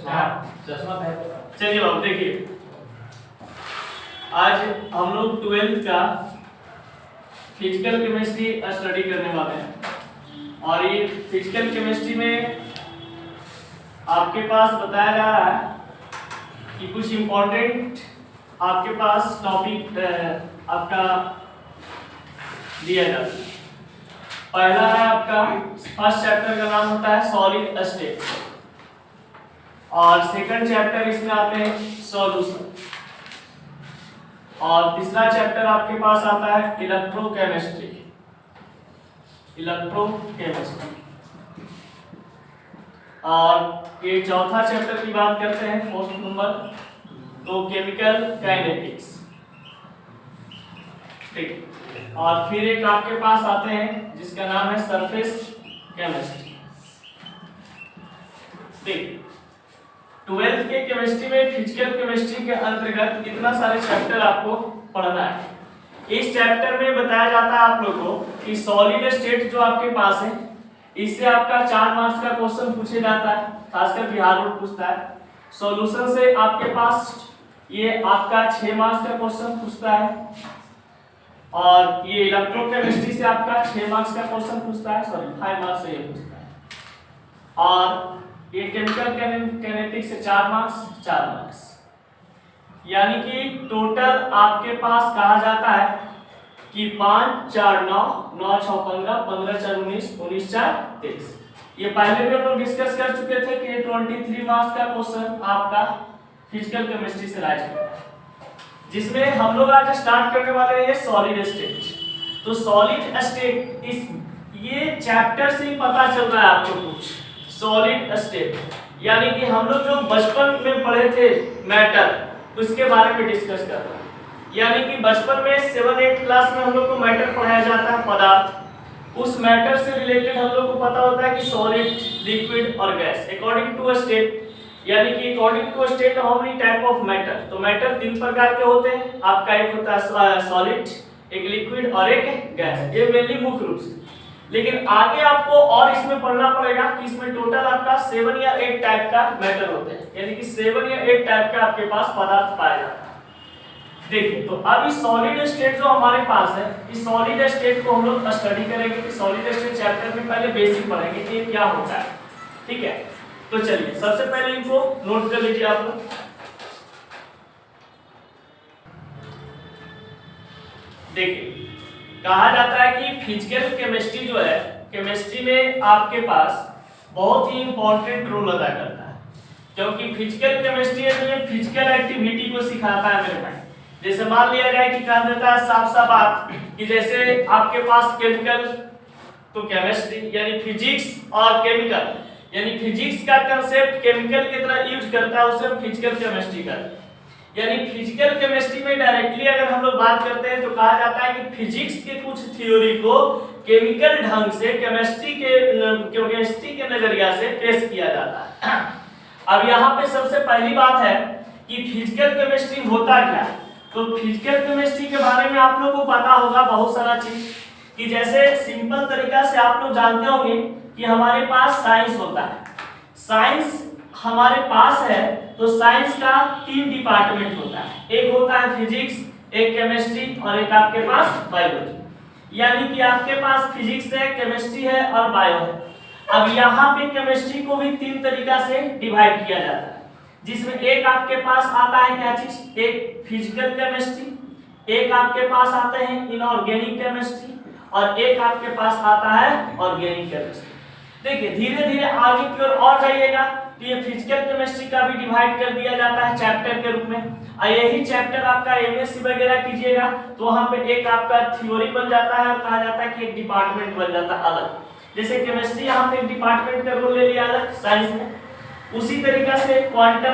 चश्मा पहन। चलिए बाबू देखिए, आज हम लोग 12th का फिजिकल केमिस्ट्री स्टडी करने वाले हैं और ये फिजिकल केमिस्ट्री में आपके पास बताया जा रहा है कि कुछ इम्पोर्टेंट आपके पास टॉपिक आपका दिया जाता है। पहला है आपका फर्स्ट चैप्टर का नाम होता है सॉलिड स्टेट और सेकंड चैप्टर इसमें आते हैं सॉल्यूशन और तीसरा चैप्टर आपके पास आता है इलेक्ट्रोकेमिस्ट्री। और ये चौथा चैप्टर की बात करते हैं फोर्थ नंबर, तो केमिकल काइनेटिक्स। ठीक, और फिर एक आपके पास आते हैं जिसका नाम है सरफेस केमिस्ट्री। ठीक, 12th के केमिस्ट्री में फिजिकल केमिस्ट्री के अंतर्गत इतना सारे चैप्टर आपको पढ़ना है। इस चैप्टर में बताया जाता है आप लोगों को कि सॉलिड स्टेट जो आपके पास है इससे आपका 4 मार्क्स का क्वेश्चन पूछे जाता है, खासकर बिहार बोर्ड पूछता है। सॉल्यूशन से आपके पास ये आपका 6 मार्क्स का क्वेश्चन पूछता है और ये इलेक्ट्रोकेमिस्ट्री से आपका 6 मार्क्स का क्वेश्चन पूछता है, सॉरी 5 मार्क्स से ये पूछता है। और ये केमिकल काइनेटिक्स से 4 मार्क्स, यानी कि टोटल आपके पास कहा जाता है कि 5 4 9 9 6 15 15 4 19 19 4 23। ये पहले भी हम लोग डिस्कस कर चुके थे कि 23 मार्क्स का क्वेश्चन आपका फिजिकल केमिस्ट्री से लाया जाता है, जिसमें हम लोग आज स्टार्ट करने वाले हैं सॉलिड स्टेट। तो सॉलिड स्टेट इस ये चैप्टर से ही पता चल रहा है आपको कुछ सॉलिड स्टेट, यानी कि हम लोग जो बचपन में पढ़े थे मैटर उसके बारे में डिस्कस कर रहे हैं। यानी कि बचपन में 7-8 क्लास में हम लोग को मैटर पढ़ाया जाता है पदार्थ, उस मैटर से रिलेटेड हम लोग को पता होता है कि सॉलिड, लिक्विड और gas according to a state, यानी कि according to a state how many type of matter. तो मैटर 3 प्रकार के होते हैं आपका, एक होता है सॉलिड, एक लिक्विड और एक गैस, ये मेनली मुख्य रूप से। लेकिन आगे आपको और इसमें पढ़ना पड़ेगा कि इसमें टोटल आपका 7 या 8 टाइप का मैटर होते हैं, यानी कि 7 या 8 टाइप का आपके पास पदार्थ पाया जाता है। देखिए, तो अब इस सॉलिड स्टेट जो हमारे पास है, इस सॉलिड स्टेट को हम लोग स्टडी करेंगे कि सॉलिड स्टेट चैप्टर में पहले बेसिक पढ़ेंगे कि क्या होता है। ठीक है, तो चलिए सबसे पहले इनको नोट कर लीजिए आप लोग। देखिए, कहा जाता है कि फिजिकल केमिस्ट्री जो है, केमिस्ट्री में आपके पास बहुत ही इंपॉर्टेंट रोल अदा करता है, क्योंकि फिजिकल केमिस्ट्री में फिजिकल एक्टिविटी को सिखाता है मेरे भाई। जैसे मान लिया जाए कि कहा जाता है साफ साफ बात कि जैसे आपके पास केमिकल, तो केमिस्ट्री यानी फिजिक्स और केमिकल, यानी फिजिक्स का कंसेप्ट केमिकल की तरह यूज करता है, उसे हम फिजिकल केमिस्ट्री करते हैं। यानी फिजिकल केमिस्ट्री में डायरेक्टली अगर हम लोग बात करते हैं तो कहा जाता है कि फिजिक्स के कुछ थ्योरी को केमिकल ढंग से केमिस्ट्री के नजरिया से पेश किया जाता है। अब यहाँ पे सबसे पहली बात है कि फिजिकल केमिस्ट्री होता क्या है। तो फिजिकल केमिस्ट्री के बारे में आप लोगों को पता होगा बहुत सारा चीज, कि जैसे सिंपल तरीका से आप लोग जानते होंगे कि हमारे पास साइंस होता है। साइंस हमारे पास है तो साइंस का 3 डिपार्टमेंट होता है, एक होता है फिजिक्स, एक केमिस्ट्री और एक आपके पास बायोलॉजी। यानी कि आपके पास फिजिक्स है, केमिस्ट्री है और बायो है। अब यहाँ पे केमिस्ट्री को भी 3 तरीका से डिवाइड किया जाता है, जिसमें एक आपके पास आता है क्या चीज, एक फिजिकल केमिस्ट्री, एक आपके पास आते हैं इनऑर्गेनिक केमिस्ट्री और एक आपके पास आता है ऑर्गेनिक केमिस्ट्री। देखिए, धीरे धीरे आगे की ओर और जाइएगा तो ये फिजिकल केमिस्ट्री का भी डिवाइड कर दिया जाता है चैप्टर के रूप में। और यही चैप्टर आपका एमएससी वगैरह कीजिएगा तो वहां पे एक आपका थ्योरी बन जाता है और कहा जाता है कि एक डिपार्टमेंट बन जाता है अलग। जैसे केमिस्ट्री यहाँ पे एक डिपार्टमेंट का रोल ले लिया अलग साइंस में, उसी तरीका से क्वांटम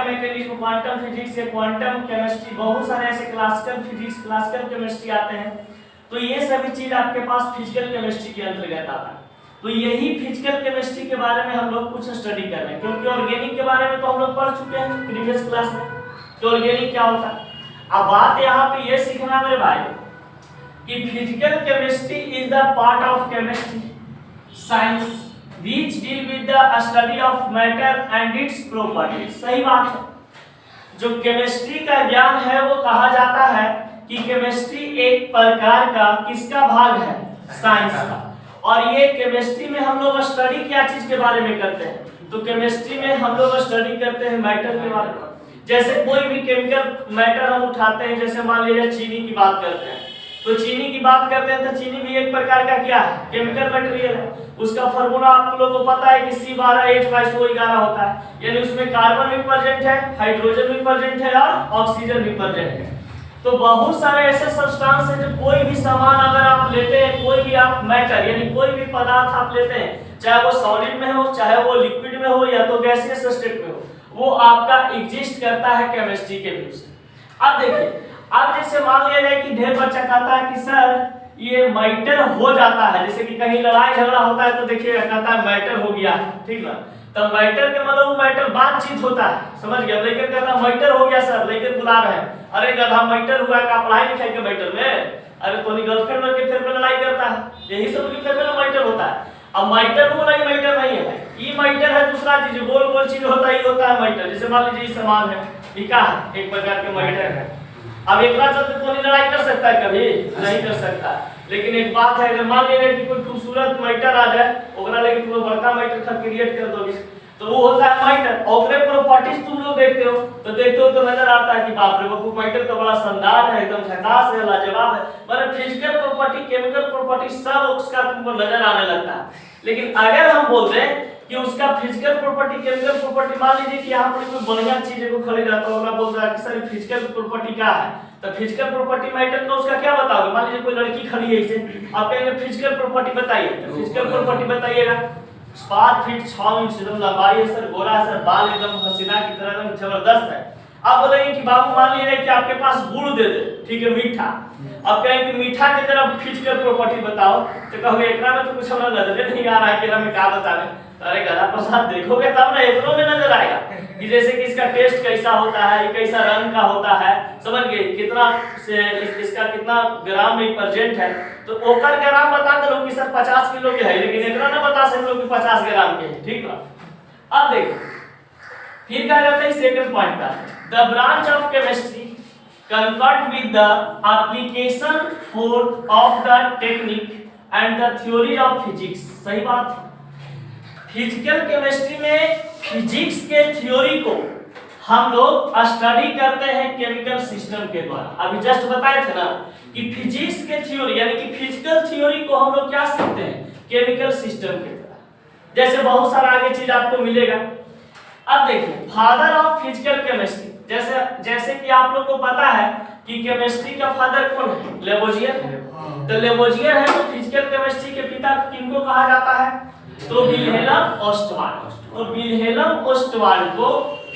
मैकेनिज्म, क्वांटम फिजिक्स से क्वांटम केमिस्ट्री, बहुत सारे ऐसे क्लासिकल फिजिक्स, क्लासिकल केमिस्ट्री आते हैं। तो ये सभी चीज आपके पास फिजिकल केमिस्ट्री के अंतर्गत आता है। तो यही फिजिकल केमिस्ट्री के बारे में हम लोग कुछ स्टडी कर रहे हैं, क्योंकि ऑर्गेनिक के बारे में तो हम लोग पढ़ चुके हैं प्रीवियस क्लास में कि ऑर्गेनिक क्या होता है। अब बात यहाँ पे ये सीखना मेरे भाई कि physical chemistry is the part of chemistry science, which deal with the study of matter and its properties। सही बात है, जो केमिस्ट्री का ज्ञान है वो कहा जाता है कि केमिस्ट्री एक प्रकार का किसका भाग है, साइंस का। और ये केमिस्ट्री में हम लोग स्टडी क्या चीज के बारे में करते हैं, तो केमिस्ट्री में हम लोग स्टडी करते हैं मैटर के बारे में। जैसे कोई भी केमिकल मैटर हम उठाते हैं, जैसे मान लीजिए चीनी की बात करते हैं, तो चीनी की बात करते हैं तो चीनी भी एक प्रकार का क्या है, केमिकल मटेरियल है। उसका फार्मूला आप लोगों को पता है कि C12H5SO11 होता है, यानी उसमें कार्बन भी प्रेजेंट है, हाइड्रोजन भी प्रेजेंट है और ऑक्सीजन भी प्रेजेंट है। तो बहुत सारे ऐसे सब्सटेंस हैं, जो कोई भी सामान अगर आप लेते हैं, कोई भी आप मैटर यानी कोई भी पदार्थ आप लेते हैं, चाहे वो सॉलिड में हो, चाहे वो लिक्विड में हो, या तो गैसियस स्टेट में हो, वो आपका एग्जिस्ट करता है केमिस्ट्री के व्यू से। अब देखिए, अब जैसे मान लिया जाए कि ढेर बच्चा कहता है कि सर ये मैटर हो जाता है, जैसे कि कहीं लड़ाई झगड़ा होता है तो देखिए कहता है मैटर हो गया, ठीक ना। तो मैटर के मतलब मैटर बातचीत होता है, समझ गया। लेकिन कहता मैटर हो गया सर, लेकिन बुला रहे हैं, अरे गधा मैटर हुआ का पढ़ाई लिखाई के मैटर में, अरे तो गर्लफ्रेंड के फिर में लड़ाई करता है, यही सब लिखे में मैटर होता है। अब मैटर वो नहीं, मैटर नहीं है, ये मैटर है दूसरा चीज, गोल गोल चीज होता है, ये होता है मैटर। जैसे मान लीजिए ये सामान है, ये क्या है, एक प्रकार के मैटर है। अब एक बार चलते तो लड़ाई कर सकता है, कभी नहीं कर सकता। लेकिन एक बात है, अगर मान लीजिए कि कोई खूबसूरत मैटर आ जाए, ओकरा लेकिन तुम बड़का मैटर क्रिएट कर दोगे, तो वो होता है मैटर। और प्रॉपर्टीज तुम लोग देखते हो तो नजर आता है कि बाप रे वो मैटर तो बड़ा शानदार है, एकदम झकास है, लाजवाब है। मतलब फिजिकल प्रॉपर्टी, केमिकल प्रॉपर्टी सब उसका तुमको नजर आने लगता है। लेकिन अगर हम बोलते हैं कि उसका फिजिकल प्रॉपर्टी, केमिकल प्रॉपर्टी, मान लीजिए कि यहाँ पर कोई बढ़िया चीज को खरीद रहा था, ओकरा बोल रहा है कि सर फिजिकल प्रॉपर्टी क्या है, तो फिजिकल प्रॉपर्टी मैटर का उसका क्या बताओगे। मान लीजिए कोई लड़की खड़ी है, इसे आप कहेंगे फिजिकल प्रॉपर्टी बताइए, तो फिजिकल प्रॉपर्टी बताइएगा 5 फीट 6 इंच एकदम लंबाई है सर, गोरा है सर, बाल एकदम हसीना की तरह एकदम जबरदस्त है। आप बोलेंगे कि बाबू मान लीजिए कि आपके पास गुड़ दे दे, ठीक है, मीठा। अब कहेंगे मीठा की जरा फिजिकल प्रॉपर्टी बताओ, तो कहोगे एकरा में तो कुछ हमरा नजर नहीं आ रहा है कि हमें क्या बताने। अरे गधा प्रसाद देखोगे तब ना एकरो में नजर आएगा कि जैसे कि इसका टेस्ट कैसा होता है, ये कैसा रंग का होता है, समझ गए, कितना से इसका कितना ग्राम में प्रेजेंट है। तो ओकर ग्राम बता दो कि सर 50 किलो के है, लेकिन एकरा ना बता सकते कि 50 ग्राम के है, ठीक ना। अब देखो फिर क्या रहता है सेकंड पॉइंट का, the branch of chemistry concerned with the application of the technique and the theory of physics। सही बात है, फिजिकल केमिस्ट्री में फिजिक्स के थ्योरी को हम लोग स्टडी करते हैं केमिकल सिस्टम के द्वारा। अभी जस्ट बताए थे ना कि फिजिक्स के थ्योरी यानी कि फिजिकल थ्योरी को हम लोग क्या सीखते हैं, केमिकल सिस्टम के द्वारा। जैसे बहुत सारा आगे चीज आपको मिलेगा। अब देखिए फादर ऑफ फिजिकल केमिस्ट्री, जैसे कि आप लोग को पता है कि केमिस्ट्री का फादर कौन है, लेवोजियर है। तो लेवोजियर है तो फिजिकल केमिस्ट्री के पिता किनको कहा जाता है, तो विल्हेल्म ओस्टवाल्ड। तो विल्हेल्म ओस्टवाल्ड को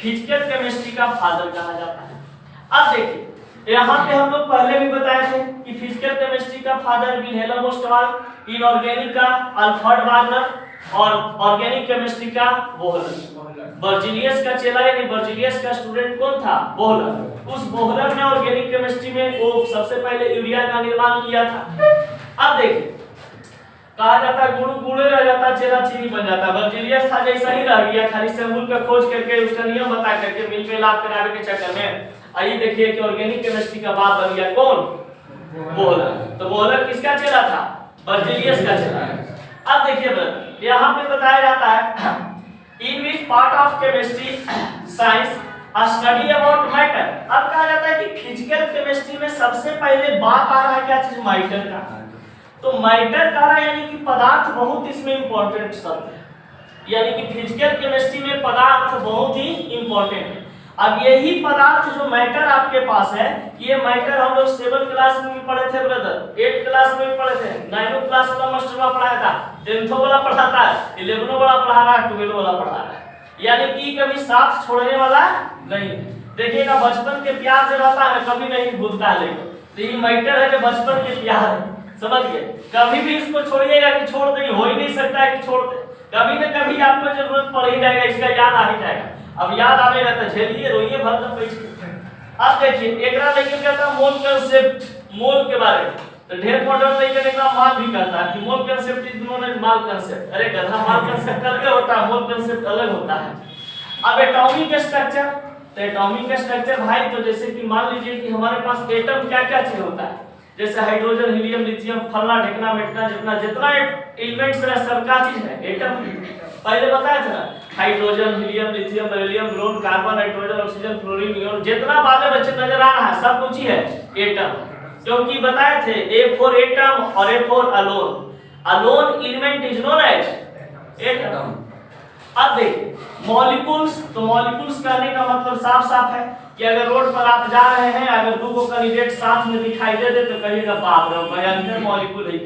फिजिकल केमिस्ट्री का फादर कहा जाता है। अब देखिए यहाँ पे हम लोग पहले भी बताए थे कि फिजिकल केमिस्ट्री का फादर विल्हेल्म ओस्टवाल्ड, इनऑर्गेनिक का अल्फ्रेड वार्नर और ऑर्गेनिक केमिस्ट्री का बोहलर। बर्जीलियस का चेला यानी बर्जीलियस का स्टूडेंट कौन था, बोहलर। उस बोहलर ने ऑर्गेनिक केमिस्ट्री में वो सबसे पहले यूरिया का निर्माण किया था। अब देखिए कहा जाता है गुड़ गुड़े रह जाता, चेला चीनी बन जाता। बर्जीलियस था जैसा ही रह गया, खाली सैंपल का खोज करके उसका नियम बता करके मिल में लाभ कराने के चक्कर में आइए देखिए कि ऑर्गेनिक केमिस्ट्री का बाप बन गया कौन, बोहलर। तो बोहलर किसका चेला था, बर्जीलियस का चेला। अब देखिए ब्रदर यहाँ पे बताया जाता है in which part of chemistry science study about matter. अब कहा जाता है कि फिजिकल केमिस्ट्री में सबसे पहले बात आ रहा है क्या चीज, मैटर का। तो मैटर कह रहा है यानी कि पदार्थ बहुत इसमें इंपॉर्टेंट शब्द है, यानी कि फिजिकल केमिस्ट्री में पदार्थ बहुत ही इंपॉर्टेंट है। अब यही पदार्थ जो मैटर आपके पास है, ये मैटर हम लोग 7th क्लास में भी पढ़े थे ब्रदर, 8th क्लास में भी पढ़े थे, 9th क्लास वाला मास्टर पढ़ाया था, 10th वाला पढ़ाता है, 11th वाला पढ़ा रहा है, 12th वाला पढ़ा रहा है, यानी कि कभी साथ छोड़ने वाला नहीं। देखिएगा बचपन के प्यार से रहता है कभी नहीं भूलता है, लेकिन तो ये मैटर है जो बचपन के प्यार है, समझ गए। कभी भी इसको छोड़िएगा कि छोड़ देंगे, हो ही नहीं सकता है कि छोड़ दे, कभी न कभी आपको जरूरत पड़ ही जाएगा, इसका याद आ ही जाएगा। अब याद आवेगा तो झेलिए रोइए भर दम पैसे। अब देखिए एकरा लेके कहता मोल कंसेप्ट, मोल के बारे में तो ढेर मॉडर्न नहीं करने का माल भी कहता है कि mole concept is known as माल कंसेप्ट। अरे गधा, माल कंसेप्ट अलग होता है, मोल कंसेप्ट अलग होता है। अब एटॉमिक स्ट्रक्चर, तो एटॉमिक स्ट्रक्चर भाई, तो जैसे कि मान लीजिए कि हमारे पास एटम क्या क्या चीज होता है, जैसे हाइड्रोजन, हीलियम, लिथियम, फलना ढेकना मेटना, जितना एलिमेंट्स है सब का चीज है एटम। पहले बताया था ना, hydrogen, helium, lithium, beryllium, boron, carbon, nitrogen, oxygen, fluorine, neon, जितना बाले बच्चे नजर आ रहा है सब कुछ ही है एटम। क्योंकि बताए थे ए फॉर एटम और A for alone, alone element is known as atom. अब देखिए मॉलिक्यूल्स, तो मॉलिक्यूल्स कहने का मतलब साफ साफ है कि अगर रोड पर आप जा रहे हैं, अगर दो को कैंडिडेट साथ में दिखाई दे तो कहिएगा बाप रे भयंकर मॉलिक्यूल है,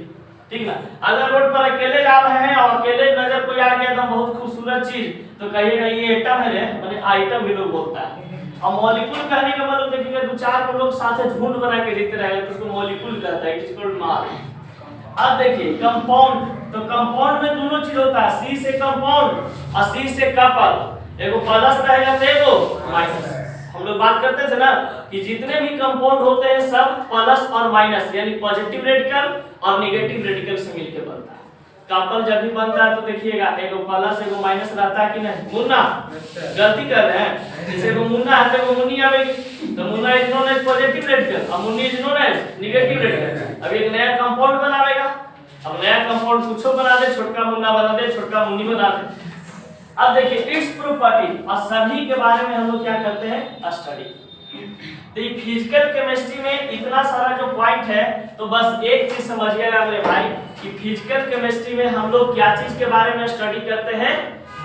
ठीक ना। अगर रोड पर अकेले जा रहे हैं और अकेले नजर कोई आ गया एकदम बहुत खूबसूरत चीज, तो कहिएगा ये एटम है रे, माने आइटम भी लोग बोलता है। और मॉलिक्यूल कहने का मतलब देखिएगा दो चार लोग साथ में झुंड बना के रहते रहेगा तो उसको मॉलिक्यूल कहता है, इट इज कॉल्ड मास। अब देखिए कंपाउंड, तो कंपाउंड में दोनों चीज होता है, सी से कंपाउंड और सी से कपल, एगो प्लस रहेगा तो एगो माइनस। हम लोग बात करते थे ना कि जितने भी कंपाउंड होते हैं सब प्लस और माइनस यानी पॉजिटिव रेडिकल और नेगेटिव रेडिकल से मिलकर बनता है। कपल जब भी बनता है तो देखिएगा एगो प्लस एगो माइनस रहता है कि नहीं। मुन्ना गलती कर रहे हैं, जैसे एगो मुन्ना है तो एगो मुन्नी आवेगी, तो Munna is known as positive radical और Munni is known as negative radical. अब एक नया कंपाउंड बनावेगा, अब नया कंपाउंड कुछो बना दे, छोटका मुन्ना बना दे, छोटका मुन्नी बना दे। अब देखिए इट्स प्रॉपर्टी और सभी के बारे में हम लोग क्या करते हैं स्टडी। तो ये फिजिकल केमिस्ट्री में इतना सारा जो पॉइंट है, तो बस एक चीज समझिएगा मेरे भाई कि फिजिकल केमिस्ट्री में हम लोग क्या चीज के बारे में स्टडी करते हैं,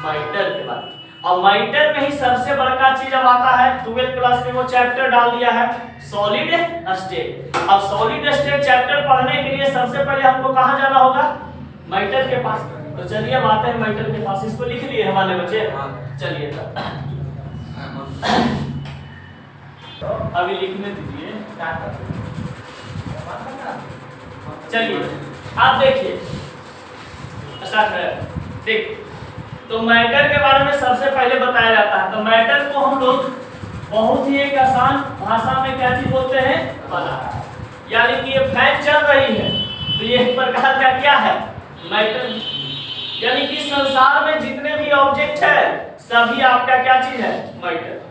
मैटर के बारे में। और मैटर में ही सबसे बड़ा चीज अब आता है 12th क्लास में वो चैप्टर डाल दिया है सॉलिड स्टेट। अब सॉलिड स्टेट चैप्टर पढ़ने के लिए सबसे पहले हमको कहां जाना होगा, मैटर के पास। तो चलिए अब आते हैं मैटर के पास। इसको लिख लिए हमारे बच्चे, चलिए अभी लिखने दीजिए। चलिए आप देखिए स्टार्ट है। देख तो मैटर के बारे में सबसे पहले बताया जाता है। तो मैटर को हम लोग बहुत ही एक आसान भाषा में क्या चीज बोलते हैं, पदार्थ। यानी कि ये फैन चल रही है तो ये एक प्रकार का क्या है, मैटर। यानी कि संसार में जितने भी ऑब्जेक्ट है सभी आपका क्या चीज है, मैटर।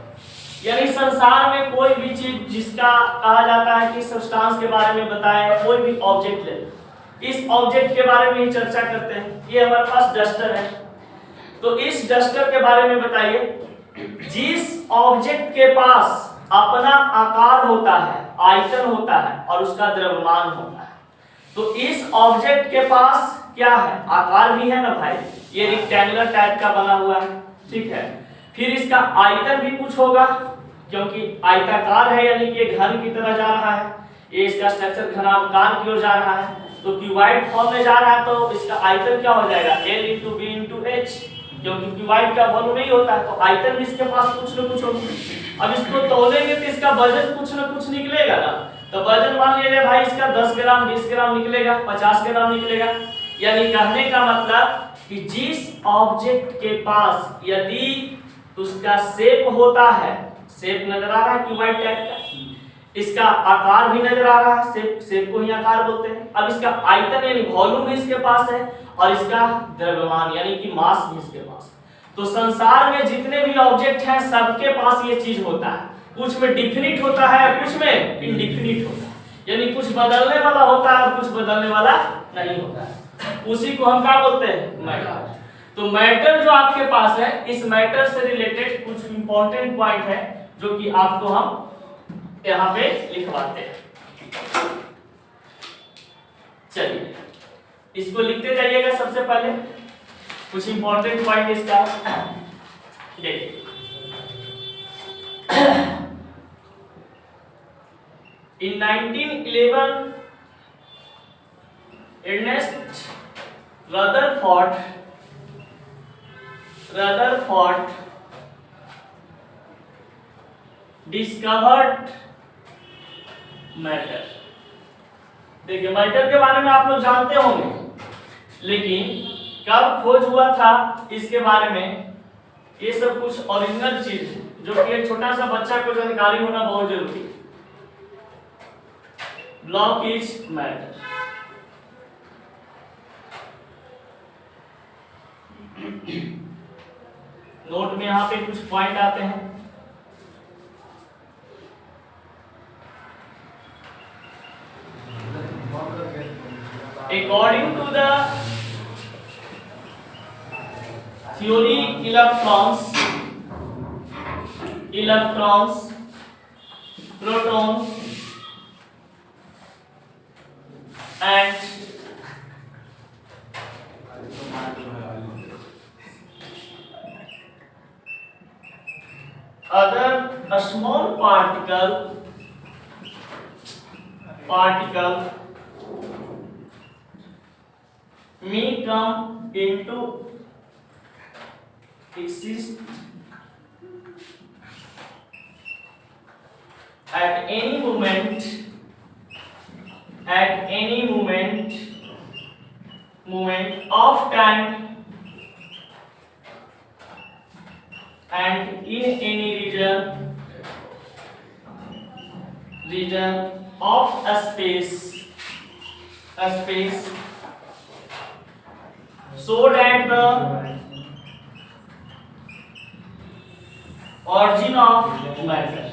यानी संसार में कोई भी चीज जिसका कहा जाता है कि सब्सटेंस के बारे में बताए, कोई भी ऑब्जेक्ट ले, इस ऑब्जेक्ट के बारे में ही चर्चा करते हैं। ये हमारे पास डस्टर है, तो इस डस्टर के बारे में बताइए। जिस ऑब्जेक्ट के पास अपना आकार होता है, आयतन होता है और उसका द्रव्यमान होता है, तो इस ऑब्जेक्ट के पास क्या है, आकार भी है ना भाई, ये रेक्टेंगुलर टाइप का बना हुआ है, ठीक है। फिर इसका आयतन भी कुछ होगा क्योंकि आयताकार है यानी कि ये घन की तरह जा रहा है, ये इसका स्ट्रक्चर घनाकार की ओर जा रहा है, तो क्यूबॉइड फॉर्म में जा रहा है, तो इसका आयतन क्या हो जाएगा L × B × H, क्योंकि क्यूबॉइड का वॉल्यूम नहीं होता है तो आयतन भी इसके पास कुछ न कुछ होगा। अब इसको तौलेंगे तो इसका वजन कुछ न कुछ निकलेगा ना, तो वजन मान लीजिए भाई इसका 10 ग्राम 20 ग्राम निकलेगा, 50 ग्राम निकलेगा। यानी कहने का मतलब कि जिस ऑब्जेक्ट के पास यदि उसका शेप होता है, शेप नजर आ रहा है क्यूबॉइड टाइप का, इसका आकार भी नजर आ रहा है, शेप को ही आकार बोलते हैं। अब इसका आयतन यानी वॉल्यूम भी इसके पास है और इसका द्रव्यमान यानी कि मास भी इसके पास है। तो संसार में जितने भी ऑब्जेक्ट हैं सबके पास ये चीज होता है, कुछ में डिफिनिट होता है, कुछ में इनडिफिनिट होता है, यानी कुछ बदलने वाला होता है और कुछ बदलने वाला नहीं होता है। उसी को हम क्या बोलते हैं, मैटर। तो मैटर जो आपके पास है, इस मैटर से रिलेटेड कुछ इंपॉर्टेंट पॉइंट है जो कि आपको हम यहाँ पे लिखवाते हैं। चलिए इसको लिखते जाइएगा। सबसे पहले कुछ इंपॉर्टेंट पॉइंट इसका देखिए। In 1911 Ernest Rutherford discovered matter. देखिए मैटर के बारे में आप लोग जानते होंगे, लेकिन कब खोज हुआ था इसके बारे में, ये सब कुछ ओरिजिनल चीज जो कि एक छोटा सा बच्चा को जानकारी होना बहुत जरूरी है। Block is matter. नोट में यहां पे कुछ पॉइंट आते हैं। According to the theory, electrons, protons, and other small particle may come into exist at any moment of time and in any region of a space so that the origin of matter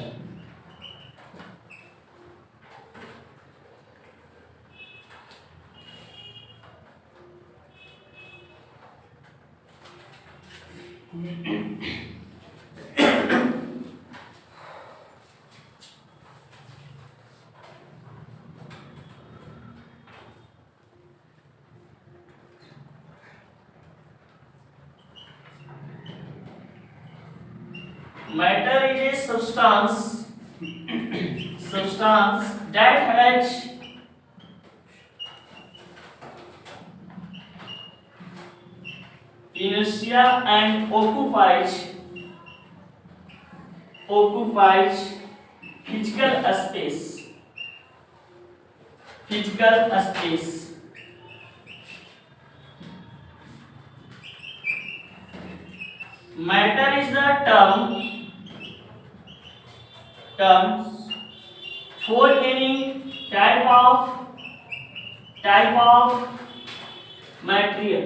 matter is a substance that has inertia and occupies physical space. Matter is the term for any type of material.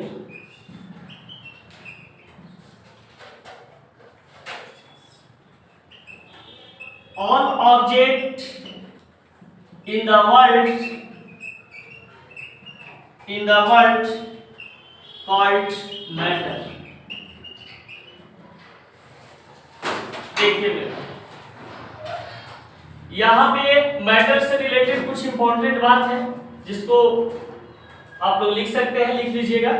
All object in the world called matter. देखिए मेरा यहाँ पे matter से related कुछ important बात है जिसको आप लोग लिख सकते हैं, लिख लीजिएगा।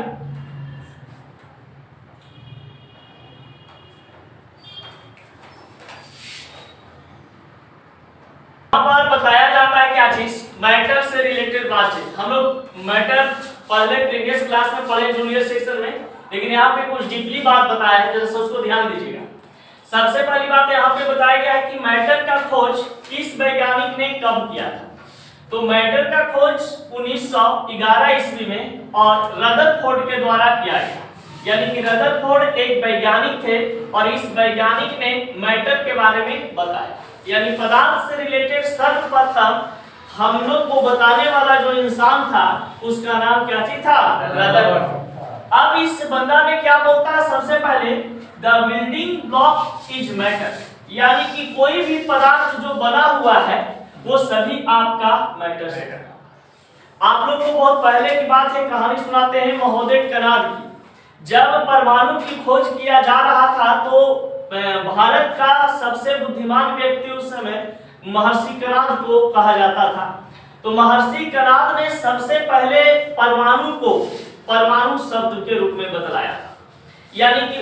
यहाँ पर बताया जाता है क्या चीज, मैटर से रिलेटेड बातचीत। हम लोग मैटर पहले प्रीवियस क्लास में पढ़े जूनियर सेक्शन में, लेकिन यहाँ पे कुछ डीपली बात बताया है, जरा उसको ध्यान दीजिएगा। सबसे पहली बात यहाँ पे बताया गया है कि मैटर का खोज किस वैज्ञानिक ने कब किया था। तो मैटर का खोज 1911 ईस्वी में और रदरफोर्ड के द्वारा किया गया। यानी कि रदरफोर्ड एक वैज्ञानिक थे और इस वैज्ञानिक ने मैटर के बारे में बताया। यानी पदार्थ से रिलेटेड सर्वप्रथम हम लोग को बताने वाला जो इंसान था उसका नाम क्या चीज था, रदरफोर्ड। अब इस बंदा ने क्या बोलता है, सबसे पहले the building block is matter, यानी कि कोई भी पदार्थ जो बना हुआ है वो सभी आपका मैटर से बना। आप लोग को बहुत पहले की बात है, कहानी सुनाते हैं महोदय कनाड की। जब परमाणु की खोज किया जा रहा था तो भारत का सबसे बुद्धिमान व्यक्ति उस समय महर्षि कनाद को कहा जाता था। तो महर्षि कनाद ने सबसे पहले परमाणु को परमाणु शब्द के रूप में बतलाया था। यानी कि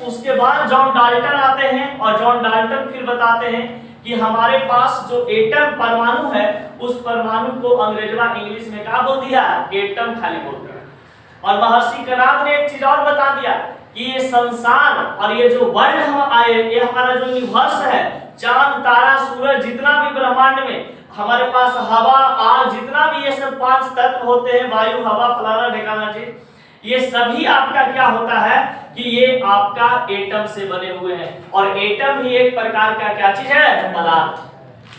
उसके बाद जॉन डाल्टन आते हैं और जॉन डाल्टन फिर बताते हैं कि हमारे पास जो एटम परमाणु है उस परमाणु को अंग्रेजवा इंग्लिश में क्या बोल दिया, एटम खाली बोल दिया। और महर्षि कनाद ने एक चीज और बता दिया कि ये संसार और ये जो वर्ल्ड हम आए, ये हमारा जो यूनिवर्स है, चांद तारा सूरज जितना भी ब्रह्मांड में हमारे पास हवा आग जितना भी ये सब 5 तत्व होते हैं, वायु हवा फलाना ढेकाना चीज, ये सभी आपका क्या होता है कि ये आपका एटम से बने हुए हैं। और एटम ही एक प्रकार का क्या चीज है, पदार्थ।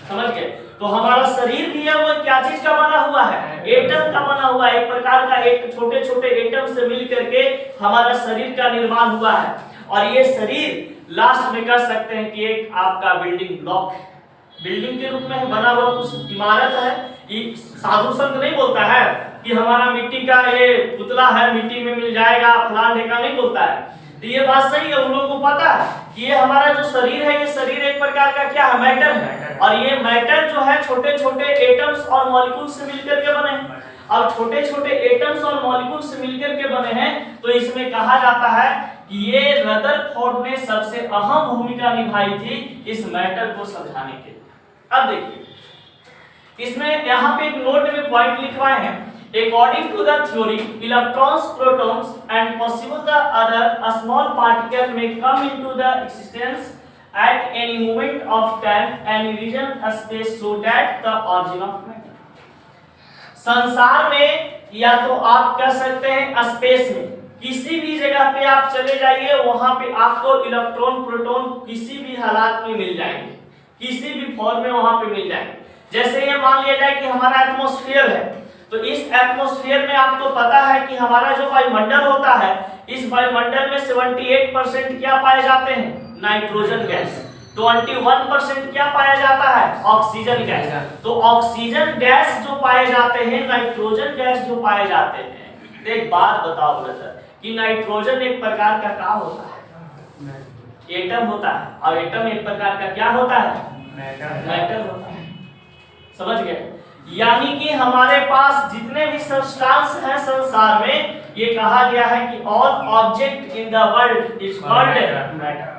समझ गए? तो हमारा शरीर भी है वो क्या चीज का बना हुआ है, एटम का बना हुआ है। एक प्रकार का एक छोटे छोटे एटम से मिल करके हमारा शरीर का निर्माण हुआ है। और ये शरीर लास्ट में कह सकते हैं कि एक आपका बिल्डिंग ब्लॉक है, बिल्डिंग के रूप में बना हुआ कुछ इमारत है। ये साधु संत नहीं बोलता है कि हमारा मिट्टी का ये पुतला है, मिट्टी में मिल जाएगा, फलान ढेका नहीं बोलता है। तो ये बात सही है, उन लोगों को पता है कि ये हमारा जो शरीर है, ये शरीर एक प्रकार का क्या है, मैटर है। और ये मैटर जो है छोटे छोटे एटम्स और मॉलिक्यूल से मिलकर के बने हैं। अब छोटे छोटे एटम्स और मॉलिक्यूल से मिलकर के बने हैं, तो इसमें कहा जाता है कि ये रदरफोर्ड ने सबसे अहम भूमिका निभाई थी इस मैटर को समझाने के लिए। अब देखिए इसमें यहाँ पे एक नोट में पॉइंट लिखवाए हैं, according to the theory electrons, protons and possible the other a small particle may come into the existence at any moment of time and region space so that the origin of matter। संसार में या तो आप कह सकते हैं space में किसी भी जगह पे आप चले जाइए, वहां पे आपको इलेक्ट्रॉन प्रोटॉन किसी भी हालात में मिल जाएंगे, किसी भी फॉर्म में वहां पे मिल जाएंगे। जैसे ये मान लिया जाए कि हमारा एटमॉस्फेयर है, तो इस एटमॉस्फेयर में आपको पता है कि हमारा जो वायुमंडल होता है, इस वायुमंडल में 78% क्या पाए जाते हैं, नाइट्रोजन गैस। 21% क्या पाया जाता है, ऑक्सीजन गैस। तो ऑक्सीजन गैस जो पाए जाते हैं, नाइट्रोजन गैस जो पाए जाते हैं, एक बात बताओ ब्रदर कि नाइट्रोजन एक प्रकार का क्या होता है, एटम होता है, और एटम एक प्रकार का क्या होता है, मैटर होता है। समझ गए? यानी कि हमारे पास जितने भी सब्सटेंस हैं संसार में, ये कहा गया है कि all object in the world is called matter.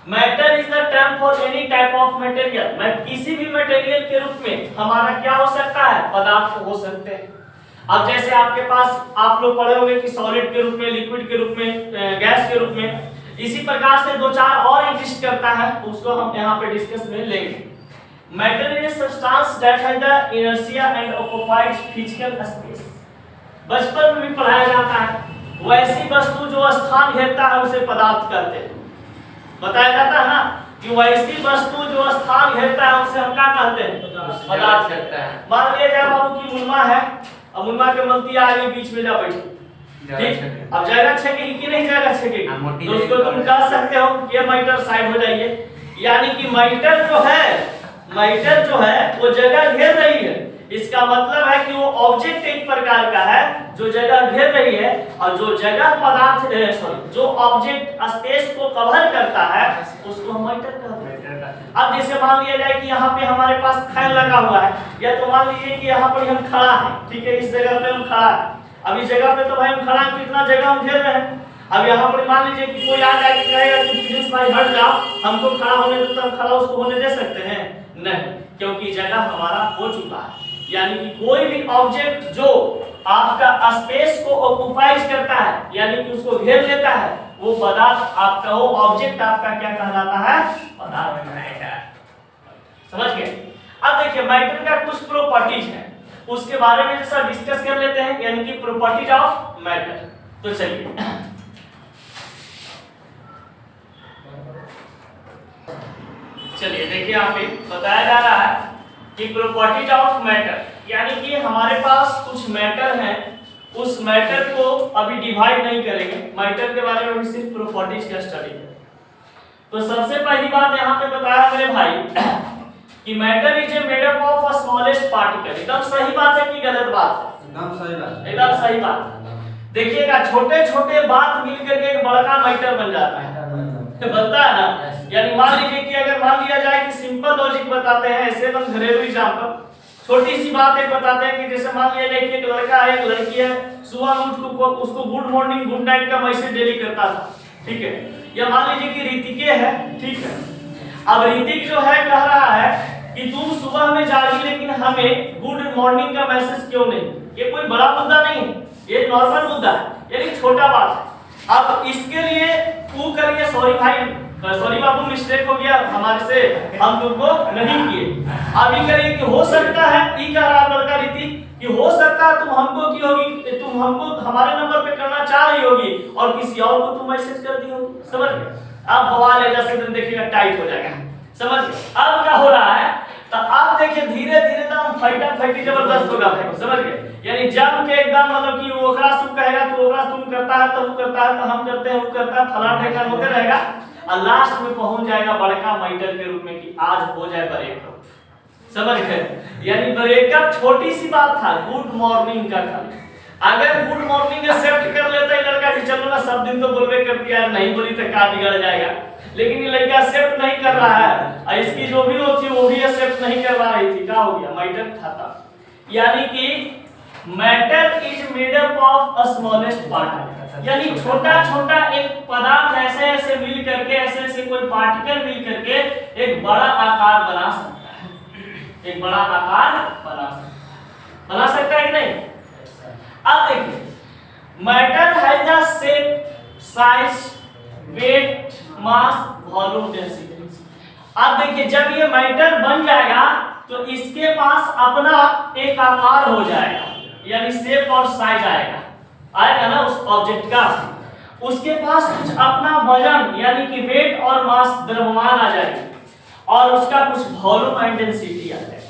Matter is the term for any type of material. मैं किसी भी मटेरियल के रूप में हमारा क्या हो सकता है, पदार्थ हो सकते हैं। अब जैसे आपके पास आप लोग पढ़े होंगे कि सॉलिड के रूप में, लिक्विड के रूप में, गैस के रूप में, इसी प्रकार से दो चार और एग्जिस्ट करता है, उसको हम यहाँ पे डिस्कस में लेंगे। Matter is a substance that has the inertia and occupies physical space। बचपन में भी पढ़ाया जाता है, वैसी वस्तु जो स्थान घेरता है उसे पदार्थ कहते हैं। बताया जाता है ना कि वैसी वस्तु जो स्थान घेरता है उसे हम क्या कहते हैं, पदार्थ कहते हैं। मान लिया जाए बाबू की मुनमा है, अब मुनमा के मलती आगे बीच में जा बैठी, ठीक, अब जगह छेकेगी कि नहीं जगह छेकेगी, तो उसको तुम कह सकते हो ये मैटर साइड हो जाइए। यानी कि मैटर जो है वो जगह घेर रही है। इसका मतलब है कि वो ऑब्जेक्ट एक प्रकार का है जो जगह घेर रही है, और जो जगह पदार्थ जो ऑब्जेक्ट स्पेस को कवर करता है उसको हम मैटर कहते हैं। अब जैसे मान लिया जाए कि यहाँ पे हमारे पास फैन लगा हुआ है, या तो मान लीजिए कि यहाँ पर हम खड़ा है, ठीक है, इस जगह पे हम खड़ा है। अब इस जगह पे तो भाई हम खड़ा हैं, कितना जगह हम घेर रहे हैं। अब यहाँ पर मान लीजिए कि कोई आ जाए कि कहेगा कि प्लीज भाई हट जाओ, हमको खड़ा होने दो, तो हम खड़ा उसको होने दे सकते हैं? नहीं, क्योंकि जगह हमारा हो चुका है। यानी कि कोई भी ऑब्जेक्ट जो आपका स्पेस को ऑक्युपाइज करता है, यानी कि उसको घेर लेता है, वो पदार्थ आपका, वो ऑब्जेक्ट आपका क्या कहलाता है, पदार्थ कहलाता है। समझ गए? अब देखिए मैटर का कुछ प्रॉपर्टीज हैं, उसके बारे में जैसा डिस्कस कर लेते हैं, यानी कि प्रॉपर्टीज ऑफ मैटर। तो चलिए देखिए यहाँ पे बताया जा रहा है कि प्रॉपर्टीज ऑफ मैटर, यानी कि हमारे पास कुछ मैटर हैं, उस मैटर को अभी डिवाइड नहीं करेंगे, मैटर के बारे में भी सिर्फ प्रॉपर्टीज का स्टडी है। तो सबसे पहली बात यहाँ पे बताया मेरे भाई कि matter is a made up of a smallest particle. एकदम सही बात है कि गलत बात है? एकदम सही बात, एकदम सही बात। देखिएगा छोटे छोटे बात मिल करके एक बड़ा मैटर बन जाता है, बनता है ना। यानी मान लीजिए कि अगर मान लिया जाए कि सिंपल लॉजिक बताते हैं, ऐसे हम घरेलू एग्जांपल, छोटी सी बात एक बताते हैं कि जैसे मान लिया जाए कि एक लड़का है, एक लड़की है, सुबह उठ को उसको गुड मॉर्निंग गुड नाइट का मैसेज डेली करता था, ठीक है। या मान लीजिए कि ऋतिके है, ठीक है, अब ऋतिक जो है कह रहा है कि तुम सुबह में जागी लेकिन हमें गुड मॉर्निंग का मैसेज क्यों नहीं। ये कोई बड़ा मुद्दा नहीं है, ये नॉर्मल मुद्दा है, यानी छोटा बात है। अब इसके लिए तू करिए, सॉरी भाई, सॉरी बाबू मिस्टेक हो गया हमारे से, हम तुमको नहीं किए। अभी करिए कि हो सकता है, ई कह रहा लड़का ऋतिक कि हो सकता है तुम हमको की होगी, तुम हमको हमारे नंबर पे करना चाह रही होगी और किसी और को तुम मैसेज कर दी होगी। समझ गए? अब बवाल है, जैसे देखिएगा टाइट हो जाएगा। समझ गए? अब क्या हो रहा है, तो आप देखिए धीरे फैटा फैटी जबरदस्त होगा भाई, समझ गए? यानी जब के एकदम मतलब कि ओकरा सुन कहेगा तो ओकरा तुम करता है, तो वो करता है, तो हम करते हैं, वो करता है, फलाना ठेकान होते रहेगा और लास्ट में पहुंच जाएगा बड़का मैटर के रूप में कि आज हो जाए ब्रेकअप। समझ गए? यानी ब्रेकअप छोटी सी बात था, गुड मॉर्निंग का था। अगर गुड मॉर्निंग एक्सेप्ट कर लेता है लड़का कि चलो ना सब दिन तो बोलबे करती है, नहीं बोली तो का बिगड़ जाएगा, लेकिन ये लड़का एक्सेप्ट नहीं कर रहा है और इसकी जो भी वो थी वो भी एक्सेप्ट नहीं कर पा रही थी, क्या हो गया? मैटर था। यानी कि matter is made up of a smallest part, यानी छोटा छोटा एक पदार्थ ऐसे ऐसे मिल करके, ऐसे ऐसे कोई पार्टिकल मिल करके एक बड़ा आकार बना सकता है, एक बड़ा आकार बना सकता है कि नहीं? अब देखिए matter has a shape, size, weight, mass, volume, density. अब देखिए जब ये मैटर बन जाएगा तो इसके पास अपना एक आकार हो जाएगा, यानी शेप और साइज आएगा ना उस ऑब्जेक्ट का, उसके पास कुछ अपना वजन यानी कि वेट और मास, द्रव्यमान आ जाएगी और उसका कुछ वॉल्यूम एंड डेंसिटी आ जाएगा।